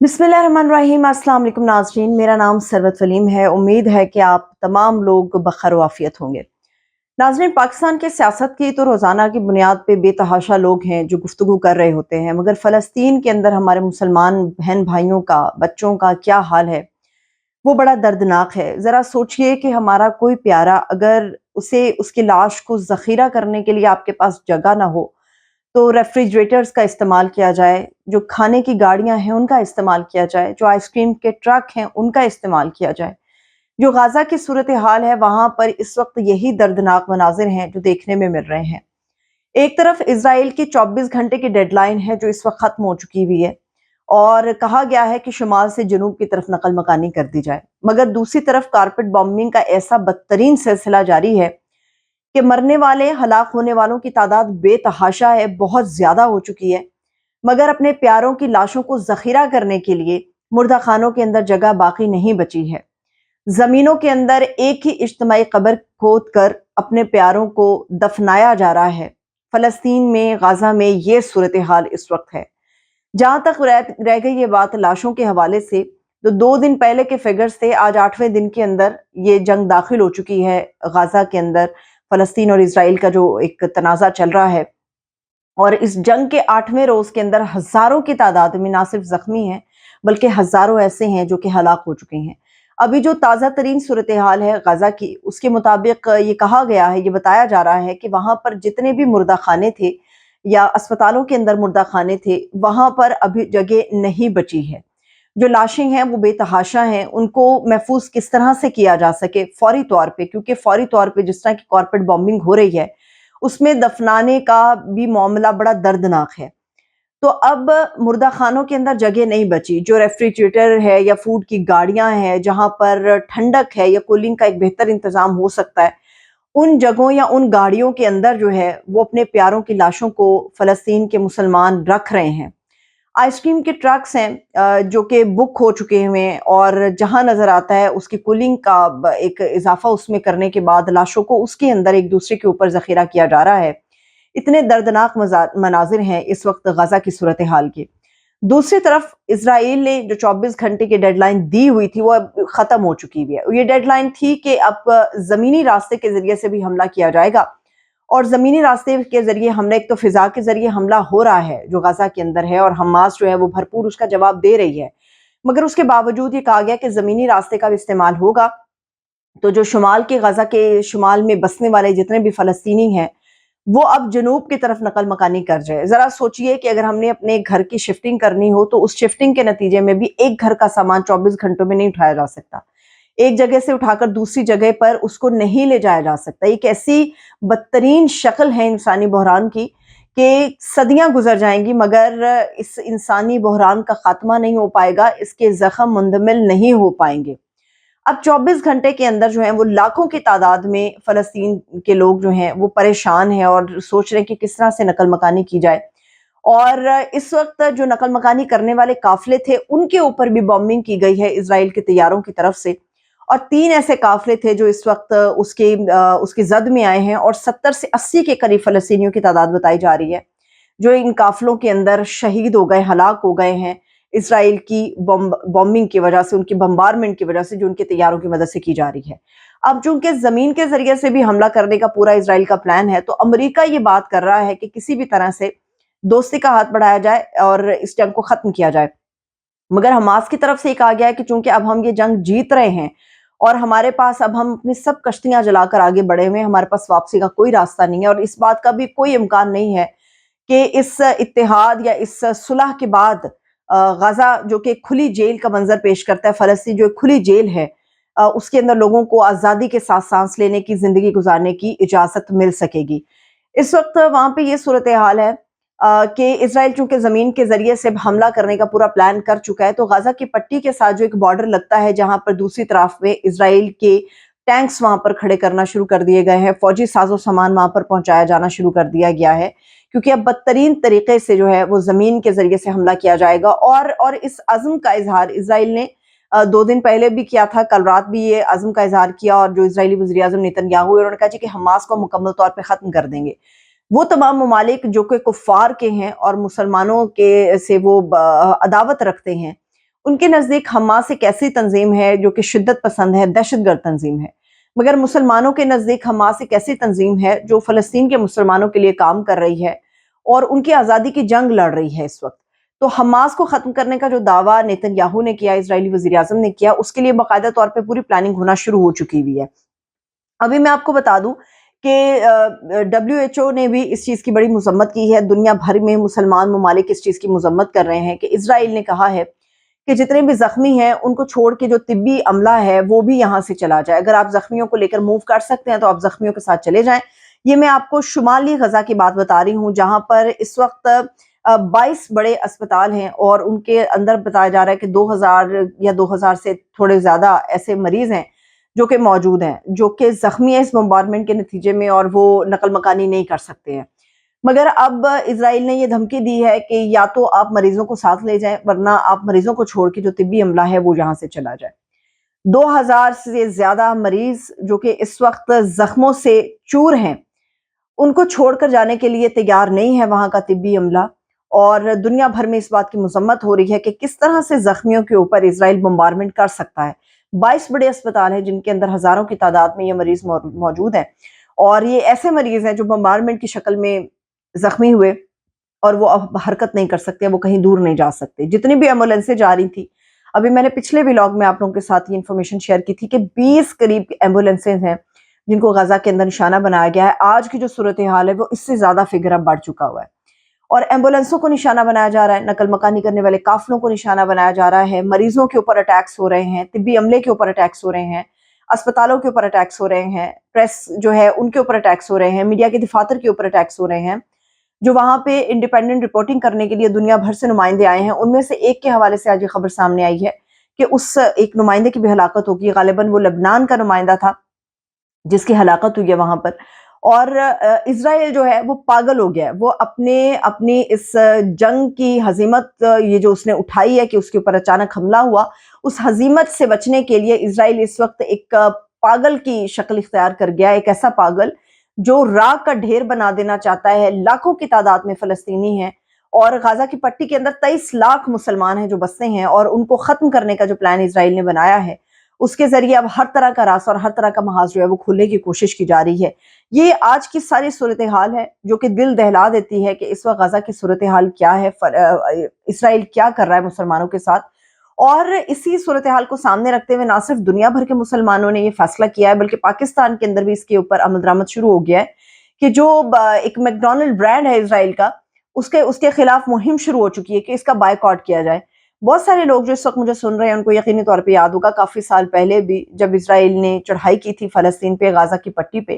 बिस्मिल्लाहिर्रहमानिर्रहीम। अस्सलाम वालेकुम नाज़रीन, मेरा नाम सरवत वलीम है। उम्मीद है कि आप तमाम लोग बखैर वाफियत होंगे। नाज़रीन, पाकिस्तान के सियासत की तो रोज़ाना की बुनियाद पे बेतहाशा लोग हैं जो गुफ्तगू कर रहे होते हैं, मगर फ़लस्तीन के अंदर हमारे मुसलमान बहन भाइयों का, बच्चों का क्या हाल है वो बड़ा दर्दनाक है। ज़रा सोचिए कि हमारा कोई प्यारा, अगर उसे उसकी लाश को ज़ख़ीरा करने के लिए आपके पास जगह ना हो तो रेफ्रिजरेटर्स का इस्तेमाल किया जाए, जो खाने की गाड़ियाँ हैं उनका इस्तेमाल किया जाए, जो आइसक्रीम के ट्रक हैं उनका इस्तेमाल किया जाए। जो गाज़ा की सूरत हाल है वहाँ पर इस वक्त यही दर्दनाक मनाज़िर हैं जो देखने में मिल रहे हैं। एक तरफ इज़राइल की 24 घंटे की डेडलाइन है जो इस वक्त ख़त्म हो चुकी हुई है और कहा गया है कि शुमाल से जनूब की तरफ नकल मकानी कर दी जाए, मगर दूसरी तरफ कारपेट बॉम्बिंग का ऐसा बदतरीन सिलसिला जारी है कि मरने वाले, हलाक होने वालों की तादाद बेतहाशा है, बहुत ज़्यादा हो चुकी है। मगर अपने प्यारों की लाशों को ज़ख़ीरा करने के लिए मुर्दा खानों के अंदर जगह बाकी नहीं बची है। ज़मीनों के अंदर एक ही इज्तिमाई कब्र खोद कर अपने प्यारों को दफनाया जा रहा है। फ़लस्तीन में, गाज़ा में ये सूरत हाल इस वक्त है। जहाँ तक रह गई ये बात लाशों के हवाले से, तो 2 दिन पहले के फिगर्स थे, आज 8वें दिन के अंदर ये जंग दाखिल हो चुकी है गाज़ा के अंदर। फ़लस्तीन और इज़राइल का जो एक तनाज़ा चल रहा है और इस जंग के 8वें रोज़ के अंदर हज़ारों की तादाद में ना सिर्फ ज़ख्मी हैं, बल्कि हज़ारों ऐसे हैं जो कि हलाक हो चुके हैं। अभी जो ताज़ा तरीन सूरत हाल है गाज़ा की, उसके मुताबिक ये कहा गया है, ये बताया जा रहा है कि वहाँ पर जितने भी मुर्दा खाने थे या अस्पतालों के अंदर मुर्दा खाने थे, वहाँ पर अभी जगह नहीं बची है। जो लाशें हैं वो बेतहाशा हैं, उनको महफूज किस तरह से किया जा सके फौरी तौर पे, क्योंकि फौरी तौर पे जिस तरह की कॉर्पोरेट बॉम्बिंग हो रही है उसमें दफनाने का भी मामला बड़ा दर्दनाक है। तो अब मुर्दा खानों के अंदर जगह नहीं बची। जो रेफ्रिजरेटर है या फूड की गाड़ियां हैं जहां पर ठंडक है या कूलिंग का एक बेहतर इंतजाम हो सकता है, उन जगहों या उन गाड़ियों के अंदर जो है वो अपने प्यारों की लाशों को फ़लस्तीन के मुसलमान रख रहे हैं। आइसक्रीम के ट्रक्स हैं जो कि बुक हो चुके हुए हैं और जहाँ नज़र आता है उसकी कूलिंग का एक इजाफा उसमें करने के बाद लाशों को उसके अंदर एक दूसरे के ऊपर ज़ख़ीरा किया जा रहा है। इतने दर्दनाक मनाजिर हैं इस वक्त गाज़ा की सूरत हाल के। दूसरी तरफ इसराइल ने जो 24 घंटे की डेडलाइन दी हुई थी वो अब ख़त्म हो चुकी हुई है। ये डेडलाइन थी कि अब ज़मीनी रास्ते के ज़रिए से भी हमला किया जाएगा और ज़मीनी रास्ते के ज़रिए हमला, एक तो फ़िज़ा के ज़रिए हमला हो रहा है जो गाज़ा के अंदर है और हमास जो है वो भरपूर उसका जवाब दे रही है। मगर उसके बावजूद ये कहा गया कि ज़मीनी रास्ते का भी इस्तेमाल होगा, तो जो शुमाल के, गाज़ा के शुमाल में बसने वाले जितने भी फ़लस्तीनी हैं, वो अब जनूब की तरफ नकल मकानी कर जाए। ज़रा सोचिए कि अगर हमने अपने घर की शिफ्टिंग करनी हो तो उस शिफ्टिंग के नतीजे में भी एक घर का सामान 24 घंटों में नहीं उठाया जा सकता। एक जगह से उठाकर दूसरी जगह पर उसको नहीं ले जाया जा सकता। एक ऐसी बदतरीन शक्ल है इंसानी बहरान की कि सदियां गुजर जाएंगी मगर इस इंसानी बहरान का खात्मा नहीं हो पाएगा, इसके जख्म मुंदमिल नहीं हो पाएंगे। अब 24 घंटे के अंदर जो है वो लाखों की तादाद में फ़लस्तीन के लोग जो हैं वो परेशान हैं और सोच रहे हैं कि किस तरह से नकल मकानी की जाए। और इस वक्त जो नकल मकानी करने वाले काफिले थे उनके ऊपर भी बॉम्बिंग की गई है इसराइल के तैयारों की तरफ से, और 3 ऐसे काफिले थे जो इस वक्त उसके जद में आए हैं और 70 से 80 के करीब फ़लस्तीनियों की तादाद बताई जा रही है जो इन काफिलों के अंदर शहीद हो गए, हलाक हो गए हैं इसराइल की बॉम्बिंग की वजह से, उनकी बम्बारमेंट की वजह से जो उनके तैयारों की मदद से की जा रही है। अब चूंकि जमीन के जरिए से भी हमला करने का पूरा इसराइल का प्लान है, तो अमेरिका ये बात कर रहा है कि किसी भी तरह से दोस्ती का हाथ बढ़ाया जाए और इस जंग को खत्म किया जाए। मगर हमास की तरफ से ये कहा गया है कि चूंकि अब हम ये जंग जीत रहे हैं और हमारे पास, अब हम अपनी सब कश्तियां जलाकर आगे बढ़े हुए हैं, हमारे पास वापसी का कोई रास्ता नहीं है और इस बात का भी कोई इम्कान नहीं है कि इस इत्तेहाद या इस सुलह के बाद गाजा जो कि खुली जेल का मंजर पेश करता है, फ़लस्तीन जो एक खुली जेल है, उसके अंदर लोगों को आज़ादी के साथ सांस लेने की, ज़िंदगी गुजारने की इजाज़त मिल सकेगी। इस वक्त वहाँ पे ये सूरत हाल है कि इसराइल चूंकि ज़मीन के ज़रिए से हमला करने का पूरा प्लान कर चुका है, तो गाज़ा की पट्टी के साथ जो एक बॉर्डर लगता है जहाँ पर दूसरी तरफ में इसराइल के टैंक्स वहाँ पर खड़े करना शुरू कर दिए गए हैं, फौजी साजो सामान वहाँ पर पहुँचाया जाना शुरू कर दिया गया है, क्योंकि अब बदतरीन तरीके से जो है वो ज़मीन के ज़रिए से हमला किया जाएगा। और इस अज़्म का इज़हार इसराइल ने 2 दिन पहले भी किया था, कल रात भी ये अज़्म का इज़हार किया और जो इज़राइली वज़ीर-ए-आज़म नेतन्याहू है उन्होंने कहा जी कि हमास को मुकम्मल तौर पे ख़त्म कर देंगे। वो तमाम ममालिक जो कि कुफ़ार के हैं और मुसलमानों के से वो अदावत रखते हैं, ان کے نزدیک حماس ایک ایسی تنظیم ہے جو کہ شدت پسند ہے، دہشت گرد تنظیم ہے، مگر مسلمانوں کے نزدیک حماس ایک ایسی تنظیم ہے جو فلسطین کے مسلمانوں کے لیے کام کر رہی ہے اور ان کی آزادی کی جنگ لڑ رہی ہے اس وقت۔ تو حماس کو ختم کرنے کا جو دعویٰ نیتن یاہو نے کیا، اسرائیلی وزیر اعظم نے کیا، اس کے لیے باقاعدہ طور پہ پوری پلاننگ ہونا شروع ہو چکی ہوئی ہے۔ ابھی میں آپ کو بتا دوں کہ WHO نے بھی اس چیز کی بڑی مذمت کی ہے، دنیا بھر میں مسلمان ممالک اس چیز کی مذمت کر رہے ہیں کہ اسرائیل نے کہا ہے کہ جتنے بھی زخمی ہیں ان کو چھوڑ کے جو طبی عملہ ہے وہ بھی یہاں سے چلا جائے، اگر آپ زخمیوں کو لے کر موو کر سکتے ہیں تو آپ زخمیوں کے ساتھ چلے جائیں۔ یہ میں آپ کو شمالی غزہ کی بات بتا رہی ہوں جہاں پر اس وقت 22 بڑے اسپتال ہیں اور ان کے اندر بتایا جا رہا ہے کہ 2000 یا 2000 سے تھوڑے زیادہ ایسے مریض ہیں جو کہ موجود ہیں، جو کہ زخمی ہیں اس بمبارمنٹ کے نتیجے میں اور وہ نقل مکانی نہیں کر سکتے ہیں۔ مگر اب اسرائیل نے یہ دھمکی دی ہے کہ یا تو آپ مریضوں کو ساتھ لے جائیں ورنہ آپ مریضوں کو چھوڑ کے جو طبی عملہ ہے وہ یہاں سے چلا جائے۔ 2000 سے زیادہ مریض جو کہ اس وقت زخموں سے چور ہیں، ان کو چھوڑ کر جانے کے لیے تیار نہیں ہے وہاں کا طبی عملہ، اور دنیا بھر میں اس بات کی مذمت ہو رہی ہے کہ کس طرح سے زخمیوں کے اوپر اسرائیل بمبارمنٹ کر سکتا ہے۔ 22 بڑے اسپتال ہیں جن کے اندر ہزاروں کی تعداد میں یہ مریض موجود ہیں، اور یہ ایسے مریض ہیں جو بمبارمنٹ کی شکل میں زخمی ہوئے اور وہ اب حرکت نہیں کر سکتے، وہ کہیں دور نہیں جا سکتے۔ جتنی بھی ایمبولینسیں جا رہی تھی، ابھی میں نے پچھلے ولاگ میں آپ لوگوں کے ساتھ یہ انفارمیشن شیئر کی تھی کہ 20 قریب ایمبولینسیں ہیں جن کو غزہ کے اندر نشانہ بنایا گیا ہے۔ آج کی جو صورتحال ہے وہ اس سے زیادہ فگر اب بڑھ چکا ہوا ہے، اور ایمبولینسوں کو نشانہ بنایا جا رہا ہے، نقل مکانی کرنے والے قافلوں کو نشانہ بنایا جا رہا ہے، مریضوں کے اوپر اٹیکس ہو رہے ہیں، طبی عملے کے اوپر اٹیکس ہو رہے ہیں، اسپتالوں کے اوپر اٹیکس ہو رہے ہیں، پریس جو ہے ان کے اوپر اٹیکس ہو رہے ہیں، میڈیا کے دفاتر کے اوپر اٹیکس ہو رہے ہیں، جو وہاں پہ انڈیپینڈنٹ رپورٹنگ کرنے کے لیے دنیا بھر سے نمائندے آئے ہیں۔ ان میں سے ایک کے حوالے سے آج یہ خبر سامنے آئی ہے کہ اس ایک نمائندے کی بھی ہلاکت ہوگی، غالباً وہ لبنان کا نمائندہ تھا جس کی ہلاکت ہوئی ہے وہاں پر۔ اور اسرائیل جو ہے وہ پاگل ہو گیا ہے، وہ اپنی اس جنگ کی ہزیمت یہ جو اس نے اٹھائی ہے کہ اس کے اوپر اچانک حملہ ہوا، اس ہزیمت سے بچنے کے لیے اسرائیل اس وقت ایک پاگل کی شکل اختیار کر گیا، ایک ایسا پاگل جو راکھ کا ڈھیر بنا دینا چاہتا ہے۔ لاکھوں کی تعداد میں فلسطینی ہیں اور غزہ کی پٹی کے اندر 23 لاکھ مسلمان ہیں جو بستے ہیں، اور ان کو ختم کرنے کا جو پلان اسرائیل نے بنایا ہے اس کے ذریعے اب ہر طرح کا راستہ اور ہر طرح کا محاذ جو ہے وہ کھولنے کی کوشش کی جا رہی ہے۔ یہ آج کی ساری صورتحال ہے جو کہ دل دہلا دیتی ہے کہ اس وقت غزہ کی صورتحال کیا ہے، اسرائیل کیا کر رہا ہے مسلمانوں کے ساتھ۔ اور اسی صورتحال کو سامنے رکھتے ہوئے نہ صرف دنیا بھر کے مسلمانوں نے یہ فیصلہ کیا ہے بلکہ پاکستان کے اندر بھی اس کے اوپر عمل درآمد شروع ہو گیا ہے کہ جو ایک میک ڈونلڈ برانڈ ہے اسرائیل کا، اس کے خلاف مہم شروع ہو چکی ہے کہ اس کا بائیکاٹ کیا جائے۔ بہت سارے لوگ جو اس وقت مجھے سن رہے ہیں ان کو یقینی طور پہ یاد ہوگا کافی سال پہلے بھی جب اسرائیل نے چڑھائی کی تھی فلسطین پہ، غزہ کی پٹی پہ،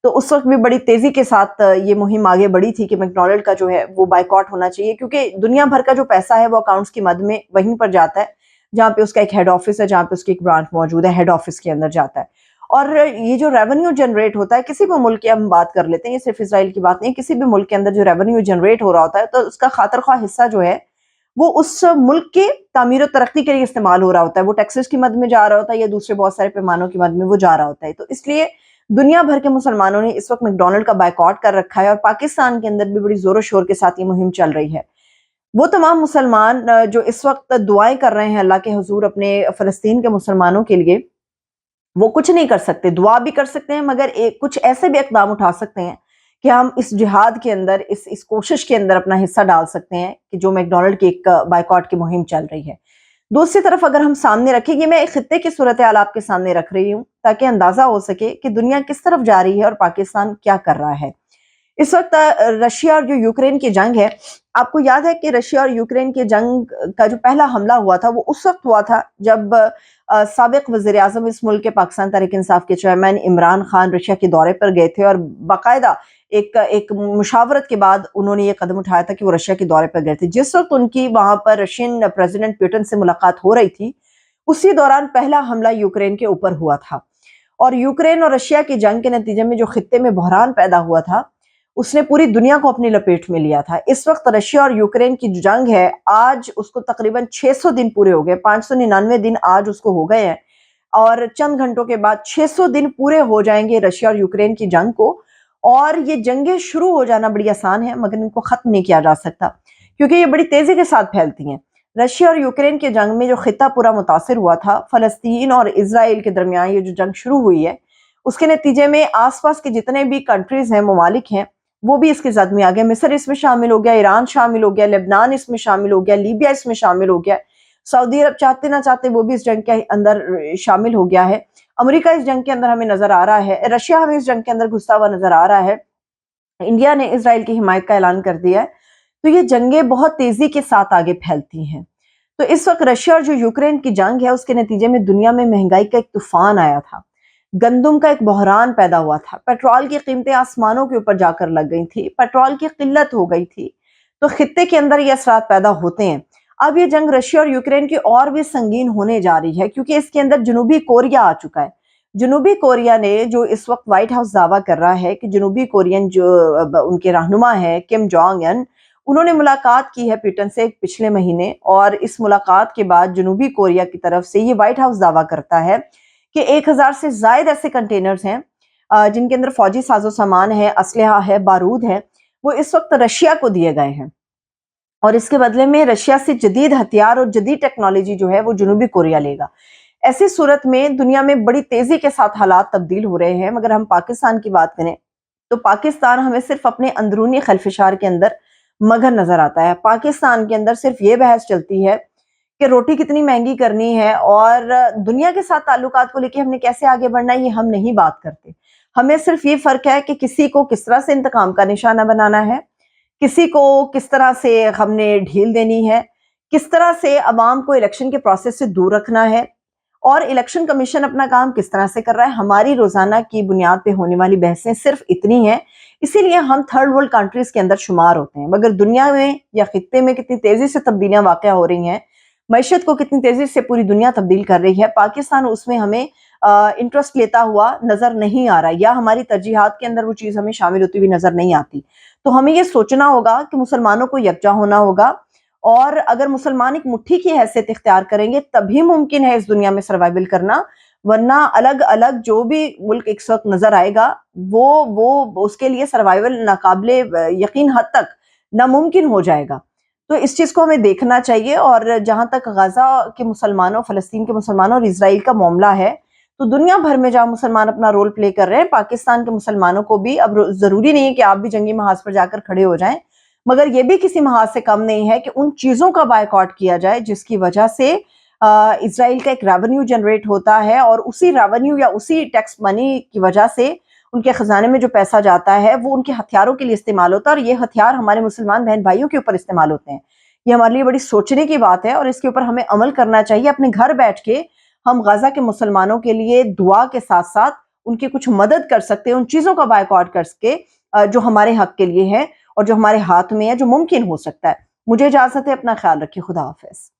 تو اس وقت بھی بڑی تیزی کے ساتھ یہ مہم آگے بڑھی تھی کہ میک ڈونلڈ کا جو ہے وہ بائیکاٹ ہونا چاہیے، کیونکہ دنیا بھر کا جو پیسہ ہے وہ اکاؤنٹس کی مد میں وہیں پر جاتا ہے جہاں پہ اس کا ایک ہیڈ آفس ہے، جہاں پہ اس کی ایک برانچ موجود ہے، ہیڈ آفس کے اندر جاتا ہے۔ اور یہ جو ریونیو جنریٹ ہوتا ہے کسی بھی ملک کی، ہم بات کر لیتے ہیں، یہ صرف اسرائیل کی بات نہیں، کسی بھی ملک کے اندر جو ریونیو جنریٹ ہو رہا ہوتا ہے تو اس کا خاطر خواہ حصہ جو ہے وہ اس ملک کے تعمیر و ترقی کے لیے استعمال ہو رہا ہوتا ہے، وہ ٹیکسز کی مد میں جا رہا ہوتا ہے یا دوسرے بہت سارے پیمانوں کی مد میں وہ جا رہا ہوتا ہے۔ تو اس لیے دنیا بھر کے مسلمانوں نے اس وقت میک ڈونلڈ کا بائیکاٹ کر رکھا ہے، اور پاکستان کے اندر بھی بڑی زور و شور کے ساتھ یہ مہم چل رہی ہے۔ وہ تمام مسلمان جو اس وقت دعائیں کر رہے ہیں اللہ کے حضور اپنے فلسطین کے مسلمانوں کے لیے، وہ کچھ نہیں کر سکتے، دعا بھی کر سکتے ہیں مگر کچھ ایسے بھی اقدام اٹھا سکتے ہیں کہ ہم اس جہاد کے اندر اس کوشش کے اندر اپنا حصہ ڈال سکتے ہیں کہ جو میک ڈونلڈ کی ایک بائیکاٹ کی مہم چل رہی ہے۔ دوسری طرف اگر ہم سامنے رکھیں، یہ میں ایک خطے کی صورتحال آپ کے سامنے رکھ رہی ہوں تاکہ اندازہ ہو سکے کہ دنیا کس طرف جا رہی ہے اور پاکستان کیا کر رہا ہے۔ اس وقت رشیا اور جو یوکرین کی جنگ ہے، آپ کو یاد ہے کہ رشیا اور یوکرین کی جنگ کا جو پہلا حملہ ہوا تھا وہ اس وقت ہوا تھا جب سابق وزیر اعظم اس ملک کے پاکستان تحریک انصاف کے چیئرمین عمران خان رشیا کے دورے پر گئے تھے، اور باقاعدہ ایک مشاورت کے بعد انہوں نے یہ قدم اٹھایا تھا کہ وہ رشیا کے دورے پر گئے تھے۔ جس وقت ان کی وہاں پر رشین پریزیڈنٹ پیوٹن سے ملاقات ہو رہی تھی، اسی دوران پہلا حملہ یوکرین کے اوپر ہوا تھا، اور یوکرین اور رشیا کی جنگ کے نتیجے میں جو خطے میں بحران پیدا ہوا تھا اس نے پوری دنیا کو اپنی لپیٹ میں لیا تھا۔ اس وقت رشیا اور یوکرین کی جو جنگ ہے، آج اس کو تقریباً 600 دن پورے ہو گئے، 599 دن آج اس کو ہو گئے ہیں، اور چند گھنٹوں کے بعد 600 دن پورے ہو جائیں گے رشیا اور یوکرین کی جنگ کو۔ اور یہ جنگیں شروع ہو جانا بڑی آسان ہے مگر ان کو ختم نہیں کیا جا سکتا کیونکہ یہ بڑی تیزی کے ساتھ پھیلتی ہیں۔ रशिया और यूक्रेन के जंग में जो खिता पूरा मुतासिर हुआ था, फ़लस्तीन और इज़राइल के दरमियान ये जो जंग शुरू हुई है, उसके नतीजे में आस-पास के जितने भी कंट्रीज़ हैं, ममालिक हैं, वो भी इसकी ज़द में आ गए। मिस्र इसमें शामिल हो गया, ईरान शामिल हो गया, लेबनान इसमें शामिल हो गया, लीबिया इसमें शामिल हो गया। सऊदी अरब चाहते ना चाहते वो भी इस जंग के अंदर शामिल हो गया है। अमेरिका इस जंग के अंदर हमें नज़र आ रहा है, रशिया हमें इस जंग के अंदर घुसता हुआ नज़र आ रहा है। इंडिया ने इज़राइल की हिमायत का ऐलान कर दिया है। तो ये जंगें बहुत तेज़ी के साथ आगे फैलती हैं। तो इस वक़्त रशिया और जो यूक्रेन की जंग है, उसके नतीजे में दुनिया में महँगाई का एक तूफ़ान आया था। गंदम का एक बहरान पैदा हुआ था। पेट्रोल की कीमतें आसमानों के ऊपर जाकर लग गई थी। पेट्रोल की किल्लत हो गई थी। तो खित्ते के अंदर ये असरात पैदा होते हैं। अब ये जंग रशिया और यूक्रेन की और भी संगीन होने जा रही है, क्योंकि इसके अंदर जनूबी कोरिया आ चुका है। जनूबी कोरिया ने जो इस वक़्त व्हाइट हाउस दावा कर रहा है कि जनूबी कोरियन जो उनके रहनुमा हैं किम जोंग उन, उन्होंने मुलाकात की है पुतिन से पिछले महीने, और इस मुलाकात के बाद जनूबी कोरिया की तरफ से ये व्हाइट हाउस दावा करता है कि 1000 से ज़ायद ऐसे कंटेनर्स हैं जिनके अंदर फौजी साजो-सामान है, असलहा है, बारूद है, वो इस वक़्त रशिया को दिए गए हैं। और इसके बदले में रशिया से जदीद हथियार और जदीद टेक्नोलॉजी जो है वो जनूबी कोरिया लेगा। ऐसी सूरत में दुनिया में बड़ी तेज़ी के साथ हालात तब्दील हो रहे हैं। मगर हम पाकिस्तान की बात करें, तो पाकिस्तान हमें सिर्फ़ अपने अंदरूनी खलफिशार के अंदर मगन नज़र आता है। पाकिस्तान के अंदर सिर्फ़ ये बहस चलती है कि रोटी कितनी महँगी करनी है, और दुनिया के साथ ताल्लुकात को लेके हमने कैसे आगे बढ़ना है, ये हम नहीं बात करते। हमें सिर्फ़ ये फ़र्क है कि किसी को किस तरह से इंतकाम का निशाना बनाना है, किसी को किस तरह से हमने ढील देनी है, किस तरह से अवाम को इलेक्शन के प्रोसेस से दूर रखना है, और इलेक्शन कमीशन अपना काम किस तरह से कर रहा है। हमारी रोज़ाना की बुनियाद पे होने वाली बहसें सिर्फ़ इतनी हैं, इसीलिए हम थर्ड वर्ल्ड कंट्रीज़ के अंदर शुमार होते हैं। मगर दुनिया में या खित्ते में कितनी तेज़ी से तब्दीलियाँ वाक़या हो रही हैं, मईशत को कितनी तेज़ी से पूरी दुनिया तब्दील कर रही है, पाकिस्तान उसमें हमें इंटरेस्ट लेता हुआ नज़र नहीं आ रहा, या हमारी तरजीहात के अंदर वो चीज़ हमें शामिल होती हुई नज़र नहीं आती। तो हमें ये सोचना होगा कि मुसलमानों को यकजा होना होगा, और अगर मुसलमान एक मुट्ठी की हैसियत इख्तियार करेंगे तभी मुमकिन है इस दुनिया में सर्वाइवल करना, वरना अलग-अलग जो भी मुल्क एक वक़्त नज़र आएगा वो उसके लिए सर्वाइवल नाकाबिले यकीन हद तक नामुमकिन हो जाएगा। तो इस चीज़ को हमें देखना चाहिए। और जहाँ तक गज़ा के मुसलमानों, फ़लस्तीन के मुसलमानों और इज़राइल का मामला है, तो दुनिया भर में जहाँ मुसलमान अपना रोल प्ले कर रहे हैं, पाकिस्तान के मुसलमानों को भी अब ज़रूरी नहीं है कि आप भी जंगी महाज पर जाकर खड़े हो जाएँ, मगर ये भी किसी महाज से कम नहीं है कि उन चीज़ों का बायकॉट किया जाए जिसकी वजह से इज़राइल का एक रेवेन्यू जनरेट होता है, और उसी रेवेन्यू या उसी टैक्स मनी की वजह से उनके खजाने में जो पैसा जाता है वो उनके हथियारों के लिए इस्तेमाल होता है, और ये हथियार हमारे मुसलमान बहन भाइयों के ऊपर इस्तेमाल होते हैं। ये हमारे लिए बड़ी सोचने की बात है, और इसके ऊपर हमें अमल करना चाहिए। अपने घर बैठ के हम गज़ा के मुसलमानों के लिए दुआ के साथ-साथ उनकी कुछ मदद कर सकते हैं, उन चीज़ों का बायकॉट करके जो हमारे हक के लिए है और जो हमारे हाथ में है, जो मुमकिन हो सकता है। मुझे इजाज़त है, अपना ख्याल रखिए। खुदा हाफ़िज़।